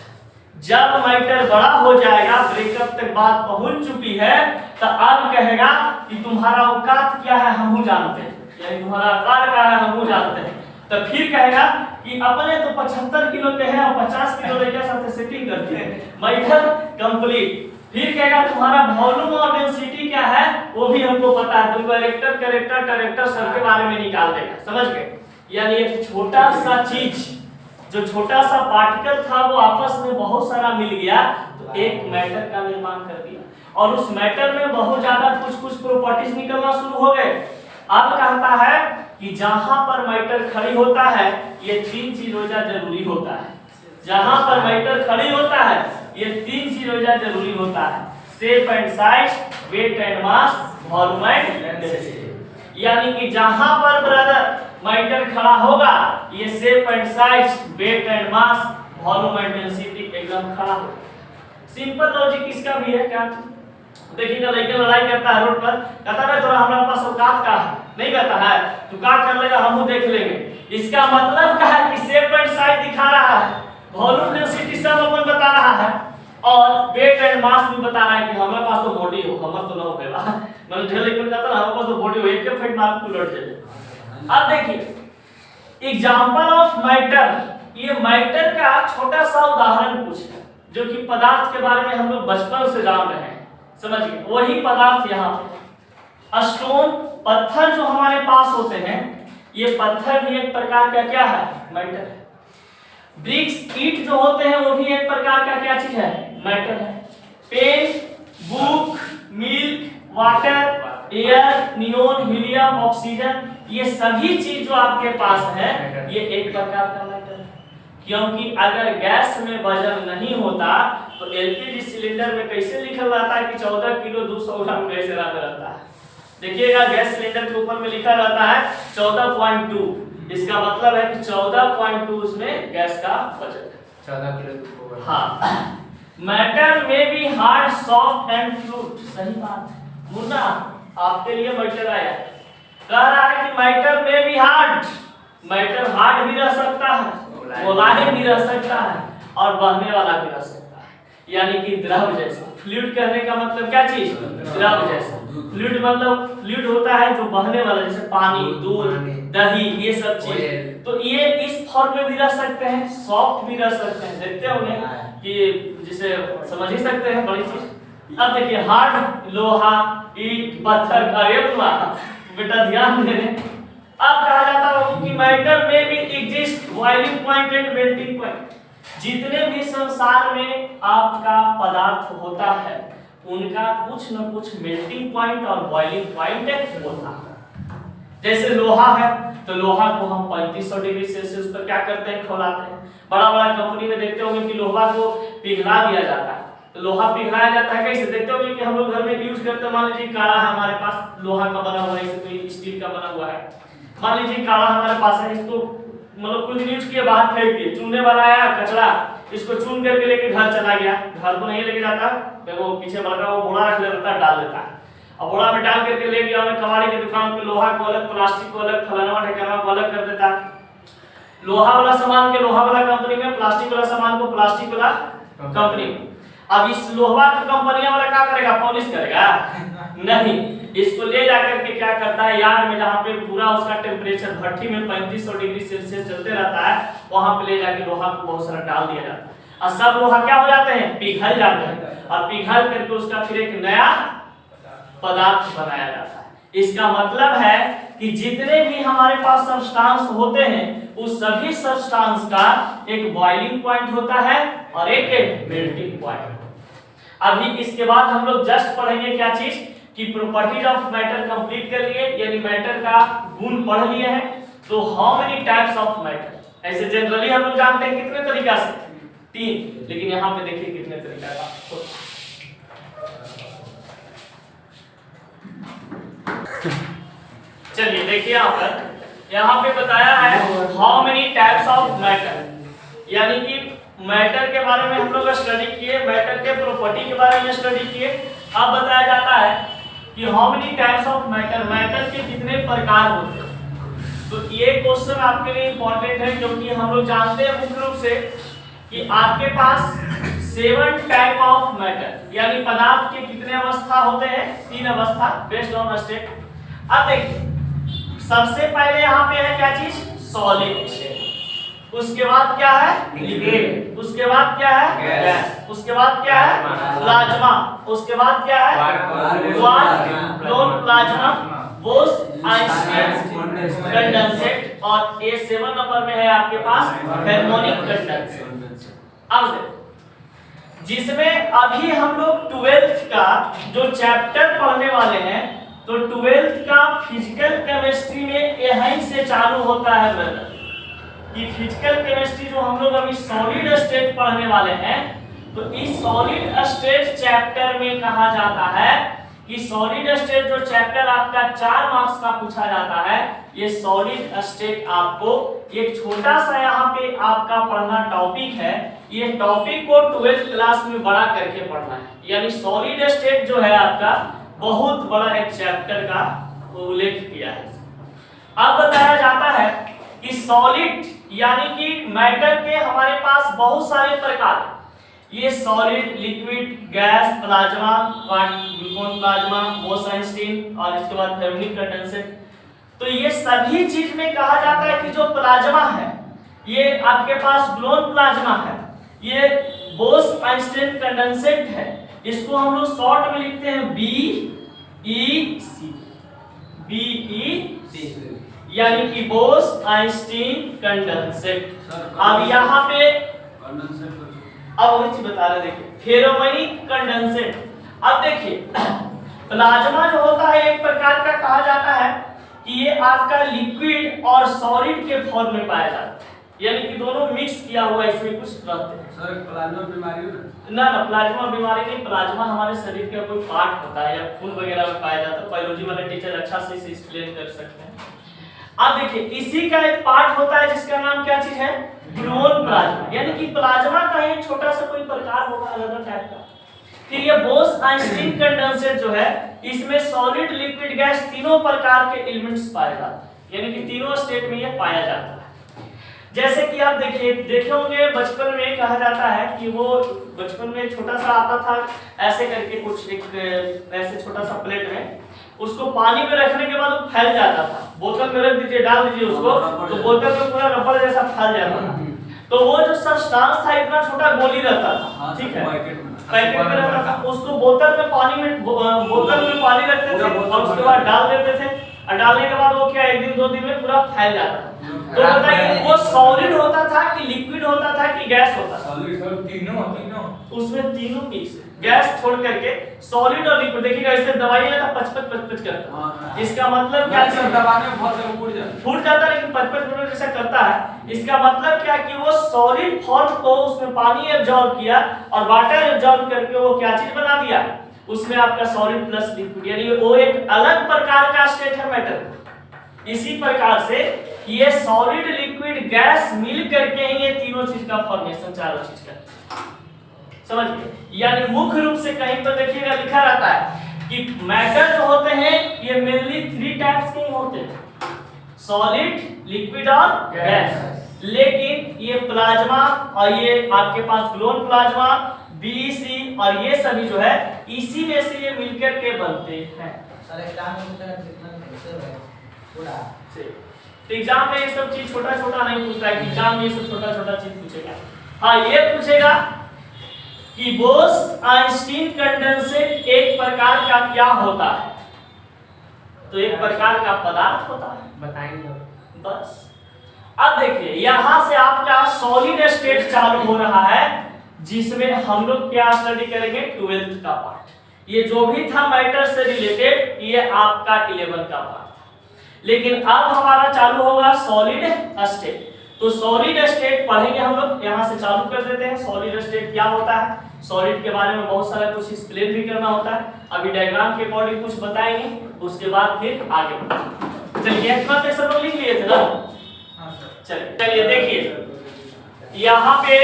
जब मैटर बड़ा हो जाएगा, ब्रेकअप तक बात पहुंच चुकी है, तो अब कहेगा कि तुम्हारा औकात क्या है हम जानते हैं, यानी तुम्हारा आकार क्या है हम जानते हैं। तो फिर कहेगा कि अपने तो 75 किलो के हैं और 50 किलो लेकर साथ सेटिंग करते हैं, मैटर कंप्लीट। फिर कहेगा तुम्हारा वॉल्यूम और डेंसिटी क्या है वो भी हमको पता है, तुमको इरेक्टर, कैरेक्टर, डायरेक्टर सब के बारे में निकाल देगा, समझ गए? यानी एक छोटा सा चीज, जो छोटा सा पार्टिकल था वो आपस में बहुत सारा मिल गया तो एक मैटर का निर्माण कर दिया और उस मैटर में बहुत ज्यादा कुछ प्रॉपर्टीज निकलना शुरू हो गए। अब कहता है कि जहां पर मैटर खड़ी होता है ये तीन चीज हो जा जरूरी होता है, जहां पर मैटर खड़ी होता है ये तीन चीज हो जा जरूरी होता है, shape and size, weight and mass, volume and density. यानी कि जहां पर ब्रदर मैटर खड़ा होगा ये shape and size, weight and mass, volume and density एकदम खड़ा होगा। सिंपल लॉजिक इसका भी है। क्या देखिए ना, लड़का लड़ाई करता है रोड पर, कहता है थोड़ा हमारे पास औकात का है, नहीं कहता है तू क्या कर लेगा हम देख लेंगे। इसका मतलब क्या है कि शेप एंड साइज दिखा रहा है, वॉल्यूम डेंसिटी सब अपन बता रहा है और वेट एंड मास भी बता रहा है कि हमारे पास तो बॉडी हो, हमारे तो ना होगा, मतलब ढेर लेकर जाता है हमारे पास तो बॉडी हो, एक के फेट मार को लड़ जाए। अब देखिए एग्जांपल ऑफ मैटर, ये मैटर का छोटा सा उदाहरण कुछ है जो कि पदार्थ के बारे में हम लोग बचपन से जान रहे हैं, समझिए वही पदार्थ यहाँ पे स्टोन, पत्थर जो हमारे पास होते हैं ये पत्थर भी एक प्रकार का क्या है? मैटर है। ब्रिक्स, ईंट जो होते हैं वो भी एक प्रकार का क्या चीज है? मैटर है। Pen, book, milk, water, air, neon, helium, oxygen, ये सभी चीज जो आपके पास है ये एक प्रकार का मैटर है। क्योंकि अगर गैस में वजन नहीं होता तो एलपीजी सिलेंडर में कैसे लिखा रहता है कि 14 किलो 200 ग्राम गैस रहता है? देखिएगा गैस सिलेंडर के ऊपर में लिखा रहता है 14.2, इसका मतलब है कि 14.2 उसमें गैस का वजन है, 14 किलो। हाँ, मैटर में भी हार्ड, सॉफ्ट एंड फ्लूइड, सही बात है। मुन्ना आपके लिए मैटर आया, कह रहा है कि मैटर में भी हार्ड, मैटर हार्ड भी रह सकता है, मुलायम भी रह सकता है और बहने वाला भी रह सकता है, यानी कि द्रव जैसा। फ्लूइड कहने का मतलब क्या चीज? द्रव जैसा। फ्लूइड मतलब फ्लूइड होता है जो बहने वाला, जैसे पानी, दूध, दही, ये सब चीज। तो ये इस फॉर्म में भी रह सकते हैं, सॉफ्ट भी रह सकते हैं, देखते होंगे कि जिसे समझ ही सकते हैं बड़ी चीज। अब देखिए हार्ड, लोहा, ईंट, पत्थर, बेटा ध्यान दे रहे। अब कहा जाता है कि मैटर में भी exist boiling point and melting point. जितने भी संसार में आपका पदार्थ होता है उनका कुछ न कुछ मेल्टिंग पॉइंट और बॉइलिंग पॉइंट होता है। जैसे लोहा है तो लोहा को हम 3500 डिग्री सेल्सियस पर क्या करते हैं? खौलाते हैं। बड़ा बड़ा कंपनी में देखते होंगे कि लोहा को पिघला दिया जाता है। तो लोहा पिघलाया जाता है कैसे? देखते होंगे कि हम लोग घर में यूज करते हैं। मान लीजिए काढ़ा है हमारे पास, लोहा का बना हुआ है, इसे कोई स्टील का बना हुआ है। मान लीजिए काढ़ा हमारे पास है, इसको मतलब कुछ यूज किए बाहर फेंक दिए, चूने वाला आया कचरा, इसको चून करके लेके घर चला गया। घर को नहीं लेके जाता, वो पीछे बड़का वो बोरा रख लेता है, डाल देता है। अब बोरा में डाल करके ले गया मैं कबाड़ी की दुकान पे, लोहा को अलग, प्लास्टिक को अलग, फलाना ढेकाना को अलग कर देता है। लोहा वाला सामान के लोहा वाला कंपनी में, प्लास्टिक वाला सामान को प्लास्टिक वाला कंपनी में। अब इस लोहा की कंपनी वाला क्या करेगा, पॉलिश करेगा नहीं, इसको ले जाकर के क्या करता है, यार्ड में जहाँ पे पूरा उसका टेम्परेचर भट्ठी में 3500 डिग्री सेल्सियस चलते रहता है, वहां पे ले जाके लोहा को बहुत सारा डाल दिया जाता है और सब लोहा क्या हो जाते हैं, पिघल जाते हैं और पिघल करके उसका फिर एक नया पदार्थ बनाया जाता है। इसका मतलब है कि जितने भी हमारे पास सब्सटेंस होते हैं उस सभी सब्सटेंस का एक बॉइलिंग पॉइंट होता है और एक मेल्टिंग पॉइंट। अभी इसके बाद हम लोग जस्ट पढ़ेंगे क्या चीज कि प्रॉपर्टीज ऑफ मैटर कंप्लीट कर लिए, यानी मैटर का गुण पढ़ लिए हैं। तो how many types of matter, ऐसे जनरली हम लोग जानते हैं कितने तरीका से, 3, लेकिन यहाँ पे देखिए कितने तरीका का। चलिए देखिए यहाँ पे बताया है how many types of matter, यानी कि मैटर के बारे में हम लोग स्टडी किए, मैटर के प्रॉपर्टी के बारे में स्टडी किए। अब बताया जाता है कि how many types of matter, matter के कितने प्रकार होते हैं। तो ये क्वेश्चन आपके लिए इंपॉर्टेंट है क्योंकि हम लोग जानते हैं मुख्य रूप से कि आपके पास 7 टाइप ऑफ मैटर, यानी पदार्थ के कितने अवस्था होते हैं, 3 अवस्था बेस्ड ऑन स्टेट। अब देखिए सबसे पहले यहाँ पे है क्या चीज, सॉलिड, उसके बाद क्या है, लिक्विड, उसके बाद क्या है, गैस, उसके बाद क्या है, प्लाज्मा, उसके बाद क्या है, quark, plasma, Bose, Einstein, condensate और ये 7 नंबर में है आपके पास हार्मोनिक कंडेंसेट। अब जिसमें अभी हम लोग 12th का जो चैप्टर पढ़ने वाले हैं, तो 12th का फिजिकल केमिस्ट्री में यहीं से चालू होता है ब्रदर, कि फिजिकल केमिस्ट्री जो हम लोग अभी सॉलिड स्टेट पढ़ने वाले हैं, तो इस सॉलिड स्टेट चैप्टर में कहा जाता है कि सॉलिड स्टेट जो चैप्टर आपका 4 मार्क्स का पूछा जाता है, ये सॉलिड स्टेट आपको एक छोटा सा यहाँ पे आपका पढ़ना टॉपिक है, ये टॉपिक को 12th क्लास में बड़ा करके पढ़ना है। यानी सॉलिड स्टेट जो है आपका बहुत बड़ा एक चैप्टर का उल्लेख किया है। अब बताया जाता है कि सॉलिड यानी कि मैटर के हमारे पास बहुत सारे प्रकार हैं। ये solid, liquid, gas, plasma, gluon plasma, Bose Einstein और इसके बाद हार्मोनिक कंडेंसेट। तो ये सभी चीज में कहा जाता है कि जो प्लाज्मा है ये आपके पास ग्लूकोन प्लाज्मा है, ये बोस आइंस्टीन कंडेंसेट है, इसको हम लोग शॉर्ट में लिखते हैं BEC, यानी कि बोस आइंस्टीन कंडेंसेट। अब यहाँ पे अब वही चीज बता रहे, देखिए फेरोमैनिक कंडेंसेट। अब देखिए प्लाज्मा जो होता है एक प्रकार का कहा जाता है कि ये आपका लिक्विड और सॉलिड के फॉर्म में पाया जाता है, यानी कि दोनों मिक्स किया हुआ इसमें कुछ रहते हैं। सर प्लाज्मा बीमारी ना प्लाज्मा बीमारी नहीं, प्लाज्मा हमारे शरीर का कोई पार्ट होता है या खून वगैरह में पाया जाता है, बायोलॉजी वाले टीचर अच्छा से इसे एक्सप्लेन कर सकते हैं। अब देखिए इसी का एक पार्ट होता है जिसका नाम क्या चीज है, ग्लूकोन प्लाज्मा, यानी कि प्लाज्मा का एक छोटा सा कोई प्रकार होगा अलग टाइप का। फिर ये बोस आइंस्टीन कंडेंसेट जो है इसमें सॉलिड, लिक्विड, गैस तीनों प्रकार के एलिमेंट्स पाए जाते हैं, यानी कि तीनों स्टेट में ये पाया जाता है। जैसे कि आप देखे होंगे बचपन में कहा जाता है कि वो बचपन में छोटा सा आता था ऐसे करके कुछ एक ऐसे छोटा सा प्लेट में, उसको पानी में रखने के बाद वो फैल जाता था, बोतल में रख दीजिए, डाल दीजिए उसको तो बोतल में पूरा रबड़ जैसा फैल जाता था। तो वो जो सब्सटेंस था इतना छोटा गोली रहता था, ठीक है, पैकेट में रहता था, उसको बोतल में पानी रखते थे और उसके बाद डाल देते थे, और डालने के बाद वो क्या 1 दिन 2 दिन में पूरा फैल जाता था। तो बताइए वो सॉलिड होता था कि लिक्विड होता था कि गैस होता था? तीनों उसमें तीनों मिक्स, गैस छोड़ करके सॉलिड और लिक्विड। देखिएगा इससे दवाई लेता 55 करता, इसका मतलब क्या, दबाने में बहुत फूट जाता लेकिन 55 मिनट जैसा करता है। इसका मतलब क्या कि वो सॉलिड फॉर्म को उसमें पानी एब्जॉर्ब किया और वाटर एब्जॉर्ब करके वो क्या चीज बना दिया, उसमें आपका सॉलिड प्लस लिक्विड, यानी वो एक अलग प्रकार का स्टेट है मैटर। इसी प्रकार से ये सॉलिड, लिक्विड, गैस मिल करके ही ये तीनों चीज का फॉर्मेशन, चारों चीज का, समझ गए। यानी मुख्य रूप से कहीं पर देखिएगा लिखा रहता है कि मैटर जो होते हैं ये मेनली 3 टाइप्स के होते हैं, सॉलिड, लिक्विड और गैस। लेकिन ये प्लाज्मा और ये आपके पास ग्लोन प्लाज्मा, बीईसी और ये सभी जो है इसी में से ये मिलकर के बनते हैं। एग्जाम में ये सब चीज छोटा छोटा नहीं पूछता है, एग्जाम में ये सब छोटा छोटा चीज पूछेगा। हाँ, ये पूछेगा कि बोस-आइंस्टीन कंडेंसेट एक प्रकार का क्या होता है? तो एक प्रकार का पदार्थ होता है, बताएंगे बस। अब देखिए यहां से आपका सॉलिड स्टेट चालू हो रहा है, जिसमें हम लोग क्या स्टडी करेंगे, 12th का पार्ट। ये जो भी था मैटर से रिलेटेड, ये आपका 11 का पार्ट। लेकिन अब हमारा चालू होगा सॉलिड स्टेट। तो सॉलिड स्टेट पढ़ेंगे हम लोग, यहां से चालू कर देते हैं। सॉलिड स्टेट क्या होता है, सॉलिड के बारे में बहुत सारा कुछ एक्सप्लेन भी करना होता है। अभी डायग्राम के अकॉर्डिंग कुछ बताएंगे, उसके बाद फिर आगे बढ़ेंगे। चलिए इतना तो सब लोग लिख लिए थे ना? चलिए देखिए यहाँ पे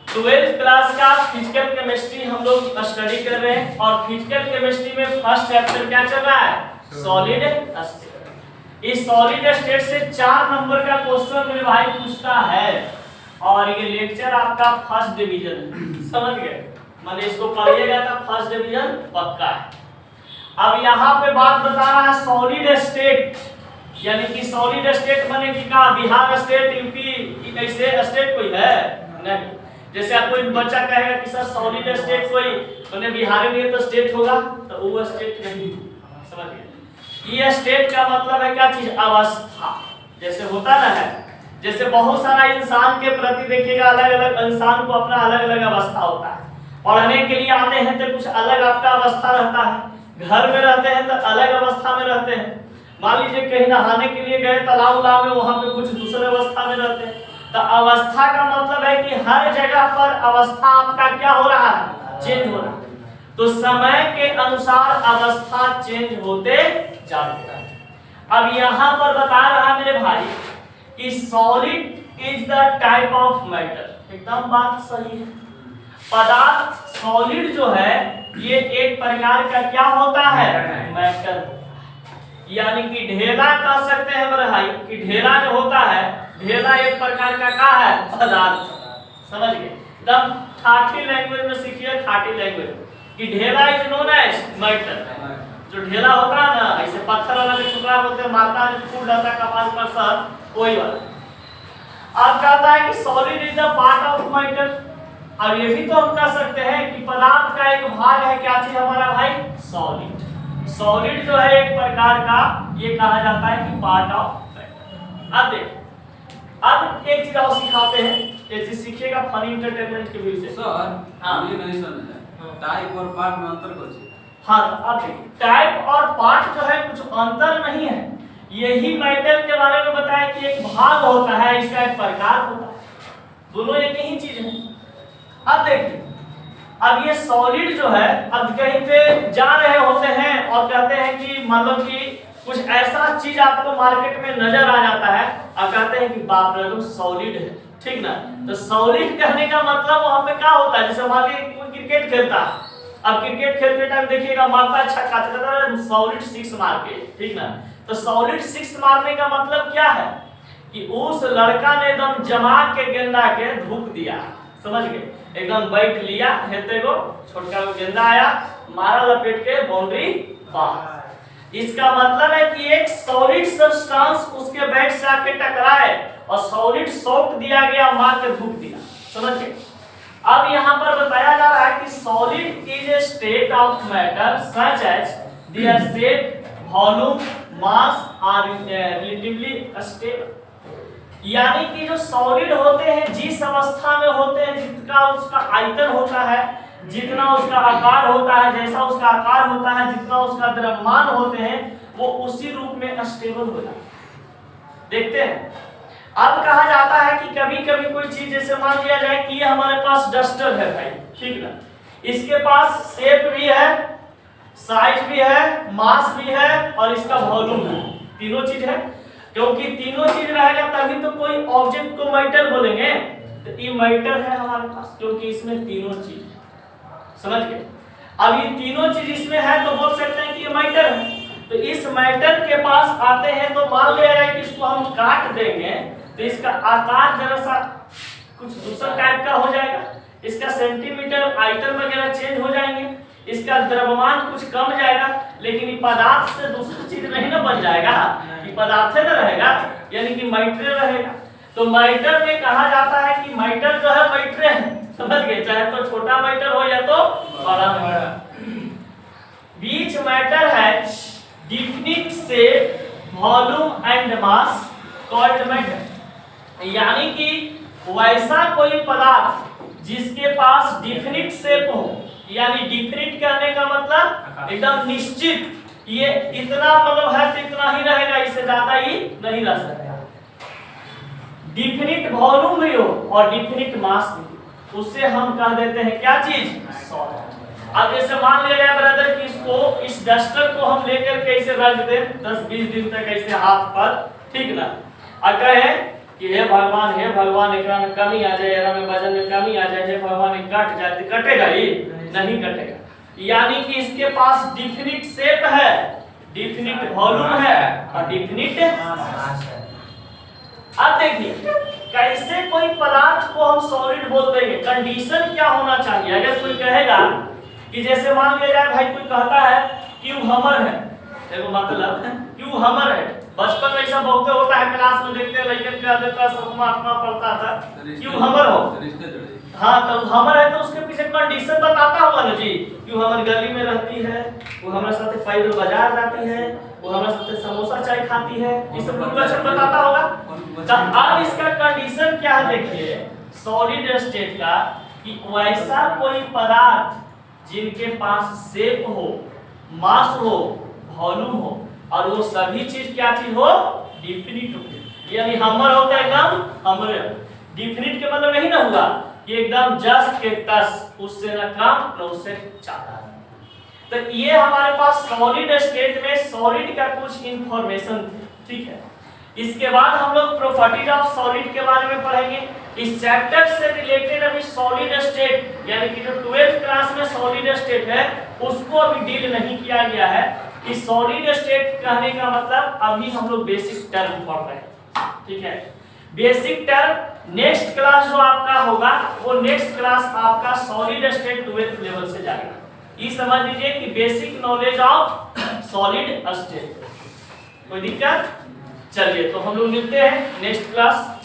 12th क्लास का फिजिकल केमिस्ट्री हम लोग स्टडी कर रहे हैं, और फिजिकल केमिस्ट्री में फर्स्ट चैप्टर क्या चल रहा है, सॉलिड स्टेट। इस सॉलिड स्टेट से 4 नंबर का क्वेश्चन मेरे भाई पूछता है, और ये लेक्चर आपका फर्स्ट डिवीजन, समझ गए? मैंने इसको पढ़िएगा तो फर्स्ट डिवीजन पक्का है। अब यहाँ पे बात बता रहा है सॉलिड स्टेट, यानी कि सॉलिड स्टेट माने कि का बिहार स्टेट, यूपी ऐसे स्टेट कोई है नहीं। जैसे आप कोई बच्चा कहेगा कि सर सॉलिड स्टेट कोई माने बिहार में तो स्टेट होगा, तो वो स्टेट नहीं, समझ गए? ये स्टेट का मतलब है क्या चीज, अवस्था। जैसे होता ना है, जैसे बहुत सारा इंसान के प्रति देखिएगा, अलग अलग इंसान को अपना अलग अलग अवस्था होता है। पढ़ने के लिए आते हैं तो कुछ अलग आपका अवस्था रहता है, घर में रहते हैं तो अलग अवस्था में रहते हैं। मान लीजिए कहीं नहाने के लिए गए तालाब उलाब में, वहां पे कुछ दूसरे अवस्था में रहते हैं। तो अवस्था का मतलब है कि हर जगह पर अवस्था आपका क्या हो रहा है, चेंज हो रहा है। तो समय के अनुसार अवस्था चेंज होते जाते हैं। अब यहाँ पर बता रहा मेरे भाई कि solid is the type of matter, एकदम बात सही है। पदार्थ सॉलिड जो है ये एक प्रकार का क्या होता है, मैटर। यानी कि ढेला कह सकते हैं मेरे भाई कि ढेला जो होता है, ढेला एक प्रकार का क्या है, पदार्थ। समझ गए? एकदम ठाठी लैंग्वेज में सीखिए, खाटी लैंग्वेज कि ढेला इज नोन एज मैटर। जो ढेला होता है ना, ऐसे पत्थर वाला जो टुकड़ा बोलते हैं, मारता है फूट जाता है कपास पर सर, वही वाला। अब कहता है कि solid is the part of matter. अब ये भी तो हम कह सकते हैं कि पदार्थ का एक भाग है क्या चीज हमारा भाई, सॉलिड। सॉलिड जो है एक प्रकार का, ये कहा जाता है कि पार्ट ऑफ मैटर। अब देखो, अब एक चीज और सिखाते हैं, ये चीज सीखिएगा फनी एंटरटेनमेंट के व्यू से। सर हाँ। ये नहीं समझा टाइप और पार्ट में अंतर कुछ है? हाँ, अब देखिए टाइप और पार्ट जो है कुछ अंतर नहीं है। यही मैटर के बारे में बताया कि एक भाग होता है, इसका एक प्रकार होता है, दोनों एक ही चीज है। अब देखिए, अब ये सॉलिड जो है, अब कहीं पे जा रहे होते हैं और कहते हैं कि मतलब कि कुछ ऐसा चीज आपको मार्केट में नजर आ जाता है, अब कहते हैं कि बाप रे तुम सॉलिड है, ठीक ना? तो सॉलिड कहने का मतलब वहां पे क्या होता है, जैसे मान लीजिए कोई क्रिकेट खेलता है, अब क्रिकेट खेलते टाइम देखिएगा मारता छक्का, तो सॉलिड 6 मार के, ठीक ना? तो सॉलिड 6 मारने का मतलब क्या है कि उस लड़का ने एकदम जमा के गेंदा के धूप दिया, समझ गए? एकदम बैठ लिया, हेते को छोटका को गेंदा आया, मारा लपेट के बाउंड्री पार। इसका मतलब है कि एक सॉलिड सब्सटेंस उसके बैट से आके टकराए और सॉलिड शॉट दिया गया, मार के धूप दिया, समझ गए? अब यहाँ पर बताया जा रहा है कि solid is a state of matter such as their shape, volume, mass are relatively stable. यानी कि जो सॉलिड होते हैं, जिस अवस्था में होते हैं, जितना उसका आयतन होता है, जितना उसका आकार होता है, जैसा उसका आकार होता है, जितना उसका द्रव्यमान होते हैं, वो उसी रूप में स्टेबल हो जाता है। देखते हैं, अब कहा जाता है कि कभी कभी कोई चीज, जैसे मान लिया जाए कि ये हमारे पास डस्टर है भाई, ठीक ना? इसके पास शेप भी है, साइज भी है, मास भी है और इसका वॉल्यूम है, तीनों चीज है। क्योंकि तीनों चीज रहेगा तभी तो कोई ऑब्जेक्ट को मैटर बोलेंगे। तो ये मैटर है हमारे पास, क्योंकि इसमें तीनों चीज है, समझ गए? अब ये तीनों चीज इसमें है तो बोल सकते हैं कि ये मैटर है। तो इस मैटर के पास आते हैं तो मान लिया जाए कि इसको हम काट देंगे, तो इसका आकार जरा सा कुछ दूसरा टाइप का हो जाएगा, इसका सेंटीमीटर आइटम वगैरह चेंज हो जाएंगे, इसका द्रव्यमान कुछ कम जाएगा, लेकिन पदार्थ से दूसरी चीज नहीं ना बन जाएगा, ये पदार्थ न रहेगा, यानी कि मैटर रहेगा। तो मैटर में कहा जाता है कि मैटर जो है मैटर है, समझ गए, चाहे तो छोटा मैटर हो या तो बड़ा मैटर। बीच मैटर है definite shape volume and mass called matter, यानी कि वैसा कोई पदार्थ जिसके पास डिफिनिट शेप हो, यानी डिफिनिट कहने का मतलब एकदम निश्चित, ये इतना मतलब है तो इतना ही रहेगा, इससे ज्यादा ही नहीं रह सकता। डिफिनिट वॉल्यूम भी हो और डिफिनिट मास भी, उससे हम कह देते हैं क्या चीज, सॉलिड। अब जैसे मान लिया जाए ब्रदर कि इसको, इस डस्टर को हम लेकर के इसे रख दें 10-20 दिन तक ऐसे हाथ पर, ठीक ना, और कहे कि हे भगवान एकरा में कमी आ जाए, एकरा में वजन में कमी आ जाए, हे भगवान ये कट जाए, तो कटेगा ये नहीं कटेगा, यानी कि इसके पास डिफिनिट शेप है, डिफिनिट वॉल्यूम है और डिफिनिट मास है। अब देखिए कैसे कोई पदार्थ को हम सॉलिड बोल देंगे, कंडीशन क्या होना चाहिए। अगर कोई कहेगा कि जैसे मान लिया जाए भाई कोई कहता है क्यों हमर है, देखो मतलब क्यों हमर है, बचपन में ऐसा बहुत होता है, क्लास में देखते हैं लड़के कह देता है, सब महात्मा पढ़ता था क्यों हमर हो, हाँ तो हमर है तो उसके पीछे कंडीशन बताता होगा ना जी, क्यों हमर गली में रहती है, वो हमारे साथ पैदल बाजार जाती है, वो हमारे साथ समोसा चाय खाती है, ये सब कुछ बताता होगा। तो अब इसका कंडीशन क्या है देखिए सॉलिड स्टेट का, कि वैसा कोई पदार्थ जिनके पास शेप हो, मास हो, वॉल्यूम हो और वो सभी चीज क्या चीज हो, डिफिनिट हो, यानी हमर होता है एकदम हमर। डिफिनिट के मतलब यही ना हुआ कि एकदम जस्ट के तस, उससे न कम न उससे ज्यादा। तो ये हमारे पास सॉलिड स्टेट में सॉलिड का कुछ इंफॉर्मेशन, ठीक है। इसके बाद हम लोग प्रॉपर्टीज ऑफ सॉलिड के बारे में पढ़ेंगे। इस चैप्टर से रिलेटेड अभी सॉलिड स्टेट यानी कि जो 12th क्लास में सॉलिड स्टेट है उसको अभी डील नहीं किया गया है। इस सॉलिड स्टेट कहने का मतलब अभी हम लोग बेसिक टर्म पढ़ रहे हैं, ठीक है। बेसिक टर्म नेक्स्ट क्लास जो आपका होगा वो नेक्स्ट क्लास आपका सॉलिड स्टेट 12th लेवल से जाएगा। ये समझ लीजिए कि basic knowledge of solid state. कोई दिक्कत? चलिए तो हम लोग मिलते हैं नेक्स्ट क्लास।